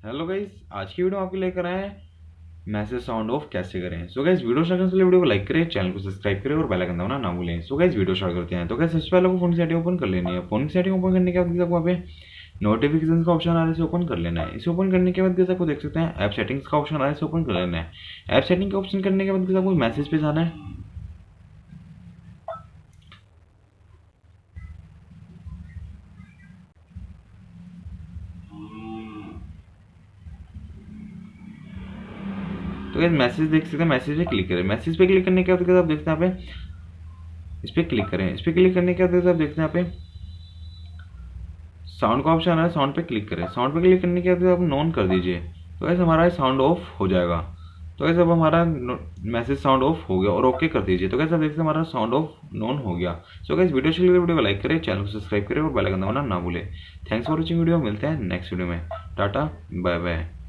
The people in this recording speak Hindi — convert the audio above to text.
हेलो गाइस, आज की वीडियो आपके लेकर आए हैं मैसेज साउंड ऑफ कैसे करें। सो गाइस, वीडियो स्टार्ट करने से पहले वीडियो को लाइक करें, चैनल को सब्सक्राइब करें और बेल आइकन दबाना ना भूलें। सो गाइस, वीडियो स्टार्ट करते हैं। तो गाइस, सबसे पहले आपको फोन की सेटिंग ओपन कर लेनी है। फोन की सेटिंग ओपन करने के बाद आपको वहाँ पे नोटिफिकेशन का ऑप्शन आ रहा है, इसे ओपन कर लेना है। इसे ओपन करने के बाद जैसे आपको देख सकते हैं ऐप सेटिंग्स का ऑप्शन आ रहा है, इसे ओपन कर लेना है। ऐप सेटिंग का ऑप्शन करने के बाद आपको मैसेज पे जाना है। तो गाइस, मैसेज देख सकते हैं, मैसेज पे क्लिक करें। मैसेज पे क्लिक करने के बाद आप देखते हैं यहाँ पे इस पर क्लिक करें। इस पर क्लिक करने के बाद आप देखते हैं यहाँ पे साउंड का ऑप्शन है, साउंड पे क्लिक करें। साउंड पे क्लिक करने के बाद आप नॉन कर दीजिए, तो ऐसे हमारा साउंड ऑफ हो जाएगा। तो ऐसे अब हमारा मैसेज साउंड ऑफ हो गया और ओके कर दीजिए। तो कैसे देखते हैं हमारा साउंड ऑफ नॉन हो गया। सो गाइस, वीडियो अच्छी लगी तो वीडियो को लाइक करें, चैनल को सब्सक्राइब करें और बेल आइकन दबाना ना भूलें। थैंक्स फॉर वॉचिंग वीडियो, मिलते हैं नेक्स्ट वीडियो में। Tata, bye bye.